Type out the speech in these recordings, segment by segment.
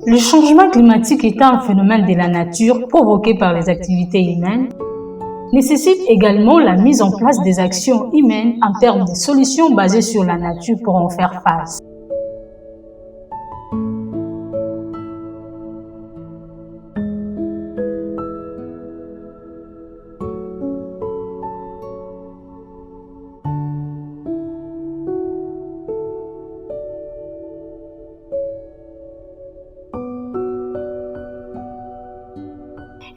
Le changement climatique étant un phénomène de la nature provoqué par les activités humaines, nécessite également la mise en place des actions humaines en termes de solutions basées sur la nature pour en faire face.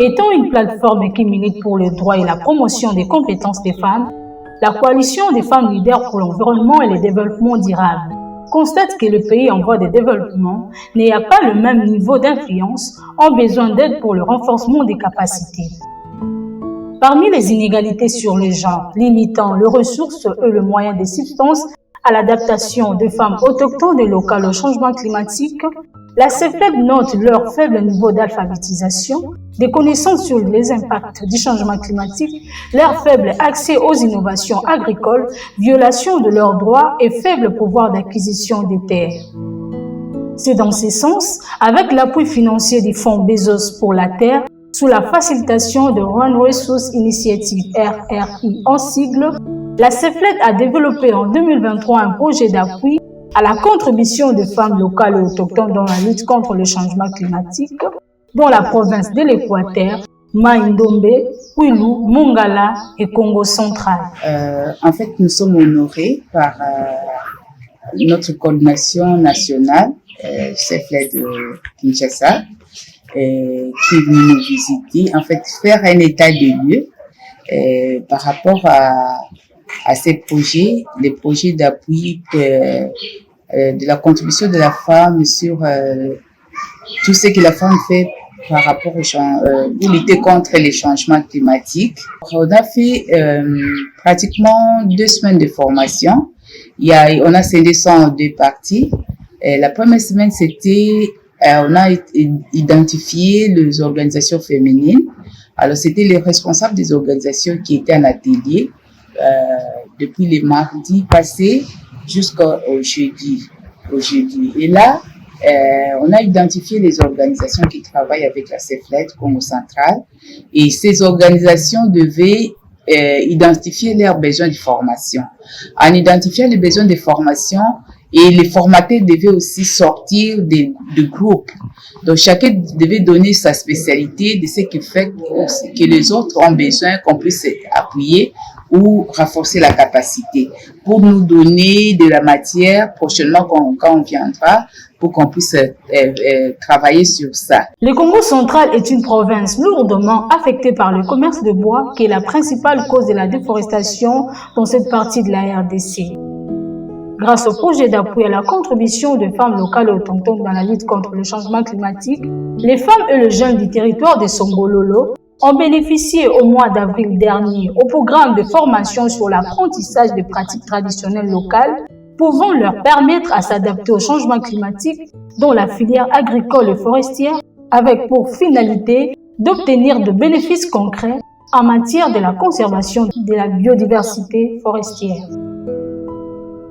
Étant une plateforme qui milite pour le droit et la promotion des compétences des femmes, la Coalition des femmes leaders pour l'environnement et le développement durable constate que le pays en voie de développement n'ayant pas le même niveau d'influence ont besoin d'aide pour le renforcement des capacités. Parmi les inégalités sur le genre, limitant les ressources et le moyen de substance à l'adaptation des femmes autochtones et locales au changement climatique, la CEFLED note leur faible niveau d'alphabétisation, des connaissances sur les impacts du changement climatique, leur faible accès aux innovations agricoles, violation de leurs droits et faible pouvoir d'acquisition des terres. C'est dans ce sens, avec l'appui financier du Fonds Bezos pour la Terre, sous la facilitation de Rwanda Resource Initiative RRI en sigle, la CEFLED a développé en 2023 un projet d'appui à la contribution des femmes locales et autochtones dans la lutte contre le changement climatique dans la province de l'Équateur, Mai-Ndombe, Kwilu, Mongala et Congo central. En fait, nous sommes honorés par notre coordination nationale, CEFLED de Kinshasa, qui est venue nous visiter, en fait, faire un état de lieu par rapport à ces projets, les projets d'appui de la contribution de la femme sur tout ce que la femme fait par rapport pour lutter contre les changements climatiques. On a fait pratiquement 2 semaines de formation. On a scindé ça en 2 parties. La première semaine, c'était on a identifié les organisations féminines. Alors, c'était les responsables des organisations qui étaient en atelier depuis les mardis passés jusqu'au jeudi. Et là, on a identifié les organisations qui travaillent avec la CEFLED Congo central, et ces organisations devaient identifier leurs besoins de formation. En identifiant les besoins de formation, et les formateurs devaient aussi sortir de groupes. Donc, chacun devait donner sa spécialité de ce qui fait que les autres ont besoin qu'on puisse appuyer ou renforcer la capacité pour nous donner de la matière prochainement quand on viendra pour qu'on puisse travailler sur ça. Le Congo central est une province lourdement affectée par le commerce de bois qui est la principale cause de la déforestation dans cette partie de la RDC. Grâce au projet d'appui à la contribution de femmes locales et autochtones dans la lutte contre le changement climatique, les femmes et les jeunes du territoire de Songololo ont bénéficié au mois d'avril dernier au programme de formation sur l'apprentissage des pratiques traditionnelles locales pouvant leur permettre à s'adapter au changement climatique dans la filière agricole et forestière avec pour finalité d'obtenir de bénéfices concrets en matière de la conservation de la biodiversité forestière.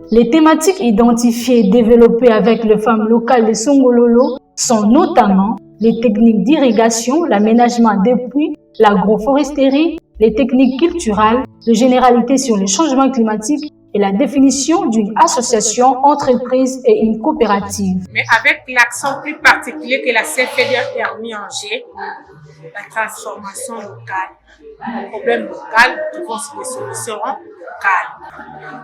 Les thématiques identifiées et développées avec les femmes locales de Songololo sont notamment les techniques d'irrigation, l'aménagement des puits, l'agroforesterie, les techniques culturelles, les généralités sur le changement climatique et la définition d'une association, entreprise et une coopérative. Mais avec l'accent plus particulier que la CEFLED a mis en jeu, la transformation locale, le problème local, devant des solutions locales.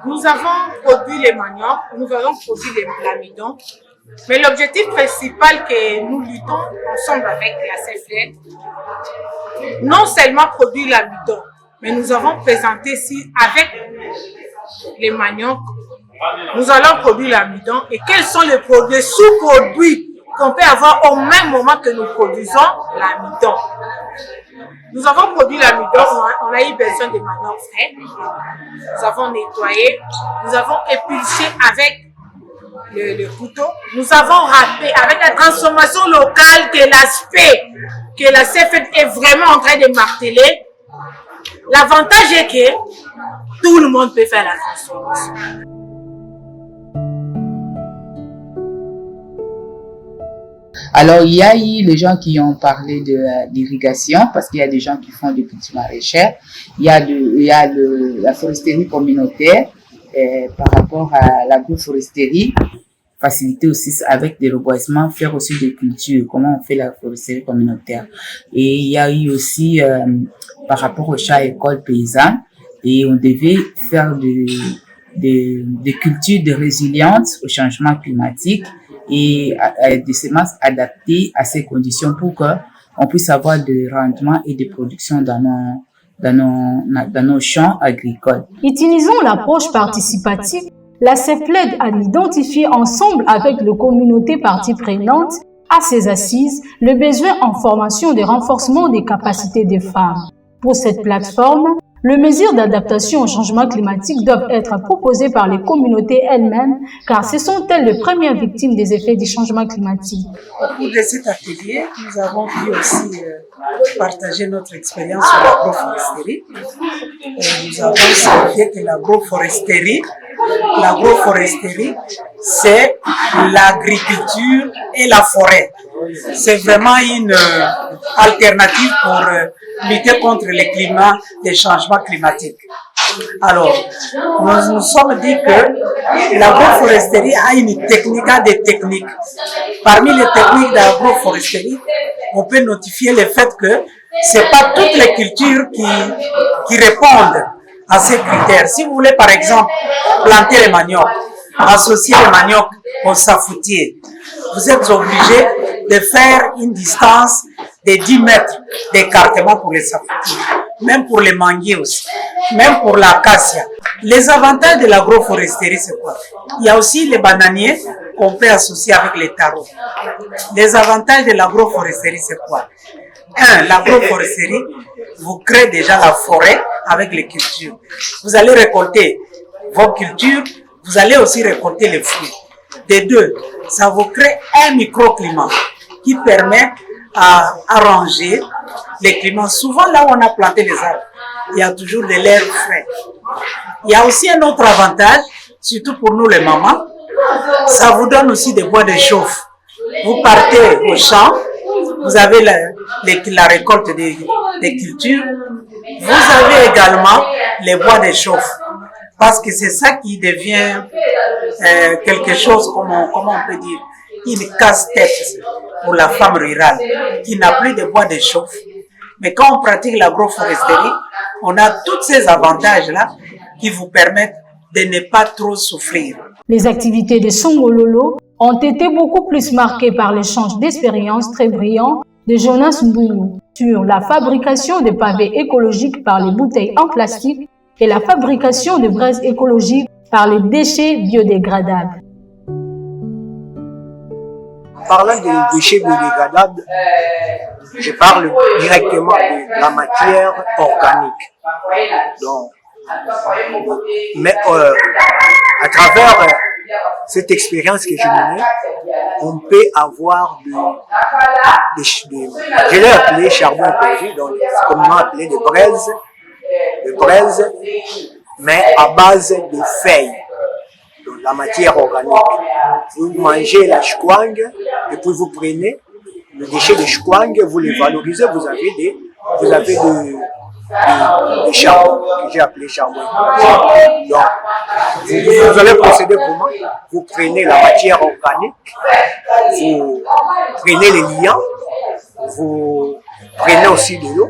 Nous avons produit les maniocs, nous avons produit l'amidon, mais l'objectif principal que nous luttons ensemble avec la CEFLED, non seulement produire l'amidon, mais nous avons présenté ici avec les maniocs, nous allons produire l'amidon et quels sont les sous-produits qu'on peut avoir au même moment que nous produisons l'amidon. Nous avons produit l'amidon, on a eu besoin de maniocs frais, nous avons nettoyé, nous avons épluché avec le couteau, nous avons râpé avec la transformation locale que l'aspect que la CEFLED est vraiment en train de marteler. L'avantage est que tout le monde peut faire la transformation. Alors, il y a eu les gens qui ont parlé de l'irrigation, parce qu'il y a des gens qui font des cultures maraîchères. Il y a la foresterie communautaire par rapport à l'agroforesterie. Faciliter aussi avec des reboisements, faire aussi des cultures, comment on fait la foresterie communautaire. Et il y a eu aussi par rapport au champ école paysanne, et on devait faire des cultures de résilience au changement climatique et des semences adaptées à ces conditions pour que on puisse avoir des rendements et des productions dans nos champs agricoles. Utilisons l'approche participative. La CEFLED a identifié ensemble avec les communautés parties prenantes à ces assises le besoin en formation de renforcement des capacités des femmes. Pour cette plateforme, les mesures d'adaptation au changement climatique doivent être proposées par les communautés elles-mêmes, car ce sont elles les premières victimes des effets du changement climatique. Au cours de cet atelier, nous avons pu aussi partager notre expérience sur l'agroforesterie. Nous avons observé que l'agroforesterie, c'est l'agriculture et la forêt. C'est vraiment une alternative pour lutter contre les changements climatiques. Alors, nous nous sommes dit que l'agroforesterie a des techniques. Parmi les techniques d'agroforesterie, on peut notifier le fait que c'est pas toutes les cultures qui répondent à ces critères. Si vous voulez, par exemple, planter le manioc, associer le manioc au safoutier, vous êtes obligé de faire une distance de 10 mètres d'écartement pour les safoutiers, même pour les manguiers aussi, même pour l'acacia. Les avantages de l'agroforesterie, c'est quoi? Il y a aussi les bananiers qu'on peut associer avec les tarots. Les avantages de l'agroforesterie, c'est quoi? L'agroforesterie vous crée déjà la forêt avec les cultures. Vous allez récolter vos cultures, vous allez aussi récolter les fruits. De deux, ça vous crée un microclimat qui permet à arranger les climats. Souvent, là où on a planté les arbres, il y a toujours de l'air frais. Il y a aussi un autre avantage, surtout pour nous les mamans, ça vous donne aussi des bois de chauffe. Vous partez au champ, vous avez la récolte des cultures, vous avez également les bois de chauffe. Parce que c'est ça qui devient quelque chose, comment on peut dire, une casse-tête pour la femme rurale qui n'a plus de bois de chauffe. Mais quand on pratique l'agroforesterie, on a tous ces avantages-là qui vous permettent de ne pas trop souffrir. Les activités de Songololo ont été beaucoup plus marquées par l'échange d'expériences très brillants de Jonas Mboulou sur la fabrication de pavés écologiques par les bouteilles en plastique et la fabrication de braises écologiques par les déchets biodégradables. Parlant des déchets biodégradables, je parle directement de la matière organique. Donc, mais à travers cette expérience que j'ai menée, on peut avoir je l'ai appelé charbon écologique, donc communément appelé des braises, mais à base de feuilles, donc la matière organique. Vous mangez la chouang et puis vous prenez le déchet de chouang, vous les valorisez, vous avez de charbon, que j'ai appelé charbon. Donc, vous allez procéder comment? Vous prenez la matière organique, vous prenez les liants, vous prenez aussi de l'eau,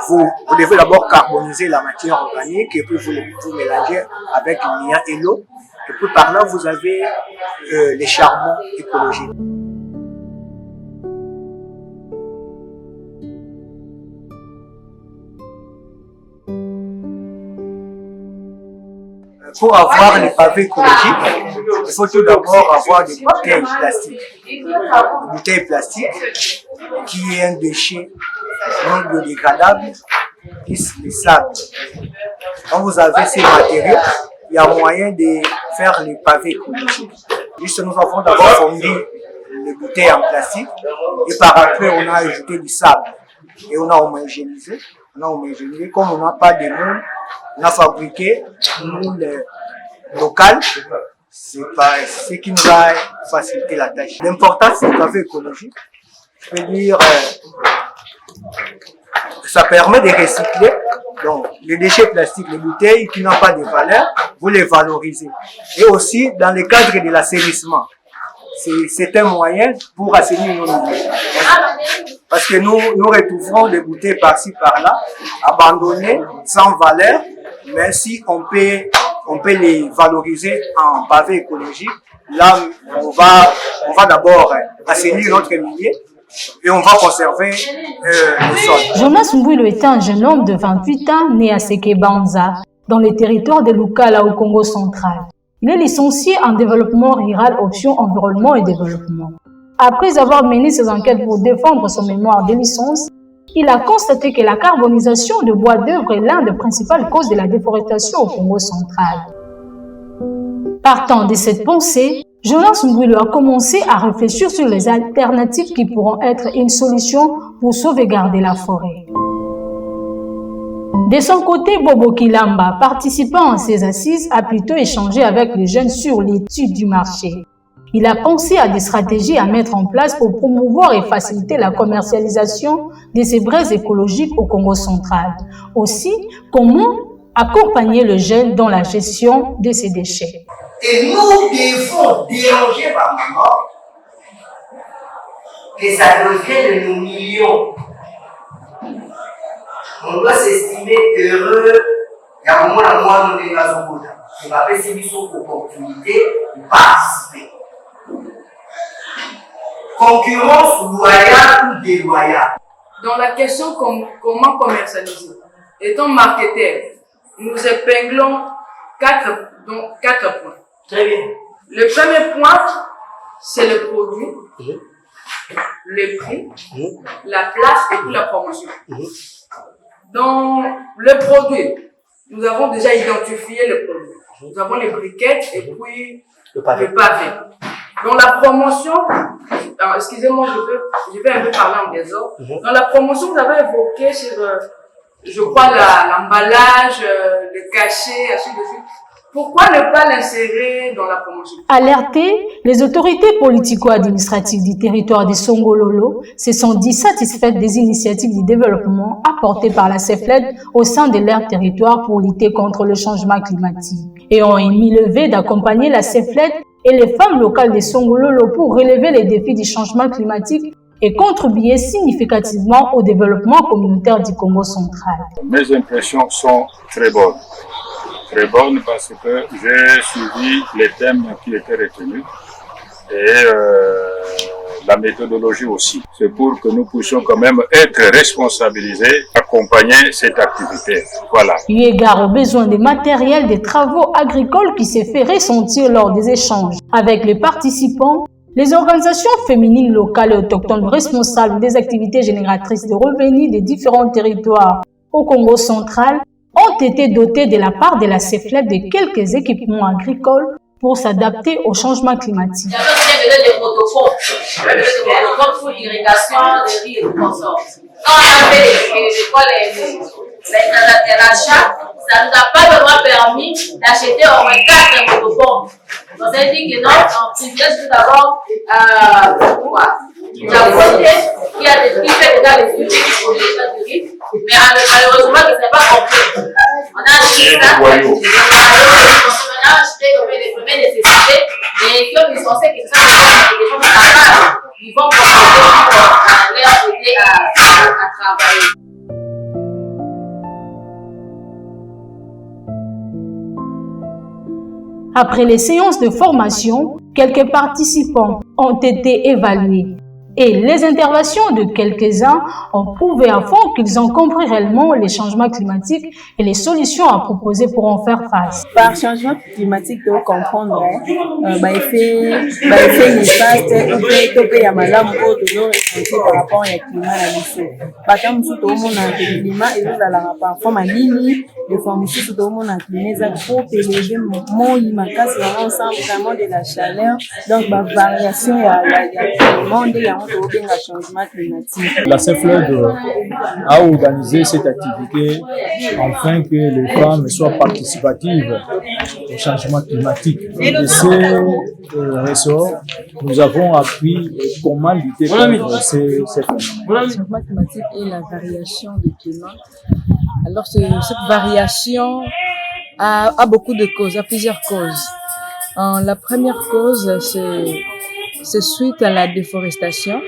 vous devez d'abord carboniser la matière organique et puis vous mélangez avec le liant et l'eau. Et puis par là, vous avez les charbons écologiques. Pour avoir les pavés écologiques, il faut tout d'abord avoir des bouteilles plastiques. Une bouteille plastique qui est un déchet non biodégradable, qui est le sable. Quand vous avez ces matériaux, il y a moyen de faire les pavés écologiques. Juste, nous avons d'abord fondu les bouteilles en plastique et par après, on a ajouté du sable et on a homogénéisé. Comme on n'a pas de moule, on a fabriqué une moule locale c'est pas ce qui nous va faciliter la tâche. L'importance du pavé écologique, je veux dire, ça permet de recycler. Donc, les déchets plastiques, les bouteilles qui n'ont pas de valeur, vous les valorisez. Et aussi, dans le cadre de l'assainissement, c'est un moyen pour assainir nos milieux. Parce que nous retrouvons des bouteilles par-ci, par-là, abandonnées, sans valeur, mais si on peut les valoriser en pavé écologique, là, on va d'abord assainir notre milieu et on va conserver le sol. Jonas Mbouilo était un jeune homme de 28 ans né à Sekebanza, dans le territoire de Lukala au Congo central. Il est licencié en développement rural, option environnement et développement. Après avoir mené ses enquêtes pour défendre son mémoire de licence, il a constaté que la carbonisation de bois d'œuvre est l'une des principales causes de la déforestation au Congo central. Partant de cette pensée, Jonas Mbouilo a commencé à réfléchir sur les alternatives qui pourront être une solution pour sauvegarder la forêt. De son côté, Bobo Kilamba, participant à ces assises, a plutôt échangé avec les jeunes sur l'étude du marché. Il a pensé à des stratégies à mettre en place pour promouvoir et faciliter la commercialisation de ces braises écologiques au Congo central. Aussi, comment accompagner le jeune dans la gestion de ces déchets. Et nous devons déranger par moment que ça devienne de nos millions. On doit s'estimer heureux. Il y a un moment où moi, nous devons on va faire ces opportunités de participer. Concurrence loyale ou déloyale. Dans la question comment commercialiser, étant marketeur, nous épinglons 4 points. Très bien. Le premier point, c'est le produit, le prix, la place et puis la promotion. Dans le produit, nous avons déjà identifié le produit. Nous avons les briquettes et puis le pavé. Dans la promotion, excusez-moi, je vais un peu parler en désordre. Dans la promotion, vous avez évoqué sur, je crois, l'emballage, le cachet, ainsi de suite. Pourquoi ne pas l'insérer dans la promotion? Alertés, les autorités politico-administratives du territoire de Songololo se sont dit satisfaites des initiatives de développement apportées par la CEFLED au sein de leur territoire pour lutter contre le changement climatique et ont émis le vœu d'accompagner la CEFLED et les femmes locales de Songololo pour relever les défis du changement climatique et contribuer significativement au développement communautaire du Congo central. Mes impressions sont très bonnes. Très bonne parce que j'ai suivi les thèmes qui étaient retenus et la méthodologie aussi. C'est pour que nous puissions quand même être responsabilisés, accompagner cette activité. Voilà. Eu égard aux besoins des matériels des travaux agricoles qui s'est fait ressentir lors des échanges avec les participants, les organisations féminines locales et autochtones responsables des activités génératrices de revenus des différents territoires au Congo central ont été dotés de la part de la CEFLED de quelques équipements agricoles pour s'adapter au changement climatique. Il y avait des protocoles. Il y avait des protocoles pour l'irrigation des riz et du consort. Quand on a fait l'achat, ça ne nous a pas vraiment permis d'acheter au moins 4 motopompes. Donc ça veut dire que non, on privilège tout d'abord la côté qui a des qui fait déjà les unités qui produisent déjà du riz, mais malheureusement, ce n'est pas compris. On a acheté ça, on a acheté les premières nécessités, et qui ont licencié que ça, des gens capables, ils vont proposer pour leur aider à travailler. Après les séances de formation, quelques participants ont été évalués et les interventions de quelques-uns ont prouvé à fond qu'ils ont compris réellement les changements climatiques et les solutions à proposer pour en faire face. Par changement climatique, tu comprendre effet néfaste, effet ya malamu oyo toujours ressentir par rapport au climat na biso. Bata musu to mona climat ezala parfois malini, des fois musu to mona climat eza trop élevé, moi makasi vraiment ensemble vraiment de la chaleur, donc variation ya monde ya changement climatique. La CEFLED à organiser cette activité afin que les femmes soient participatives au changement climatique. De ces ressorts, nous avons appris comment lutter contre ces phénomènes. Le changement climatique et la variation du climat. Alors, cette variation a beaucoup de causes, a plusieurs causes. La première cause, c'est suite à la déforestation.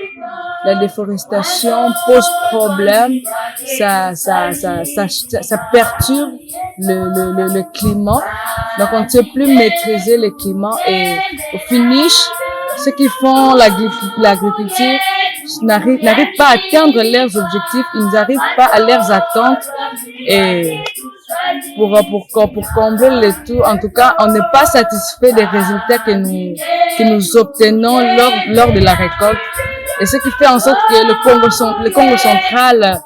La déforestation pose problème, ça perturbe le climat. Donc, on ne sait plus maîtriser le climat et au finish, ceux qui font l'agriculture n'arrivent pas à atteindre leurs objectifs, ils n'arrivent pas à leurs attentes et pour combler le tout, en tout cas, on n'est pas satisfait des résultats que nous obtenons lors de la récolte. Et ce qui fait en sorte que le Congo central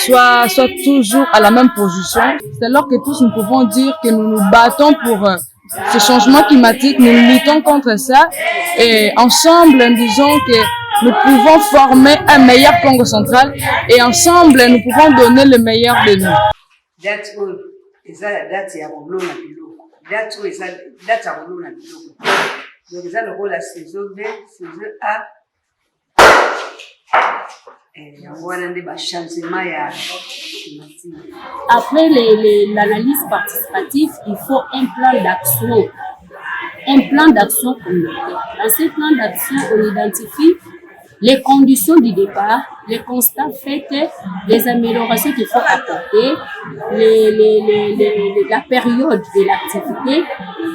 soit toujours à la même position. C'est alors que tous nous pouvons dire que nous nous battons pour ce changement climatique, nous luttons contre ça et ensemble, disons que nous pouvons former un meilleur Congo central et ensemble, nous pouvons donner le meilleur de nous. Donc, ça, le rôle à saison B, saison A. Après l'analyse participative, il faut un plan d'action. Un plan d'action communautaire. Dans ce plan d'action, on identifie les conditions du départ, les constats faits, les améliorations qu'il faut apporter, la période de l'activité,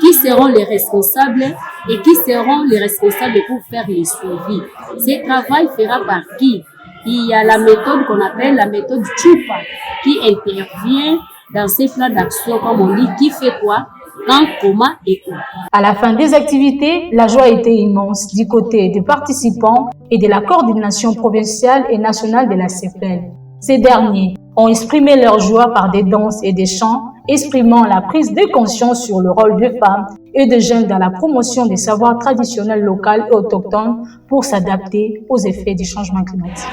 qui seront les responsables et qui seront les responsables pour faire les suivis. Ce travail fera par qui? Il y a la méthode qu'on appelle la méthode Chupa qui intervient dans ces plans d'action, comme on dit, qui fait quoi, quand, comment et où. À la fin des activités, la joie était immense du côté des participants et de la coordination provinciale et nationale de la CEPLEL. Ces derniers ont exprimé leur joie par des danses et des chants, exprimant la prise de conscience sur le rôle des femmes et des jeunes dans la promotion des savoirs traditionnels locaux et autochtones pour s'adapter aux effets du changement climatique.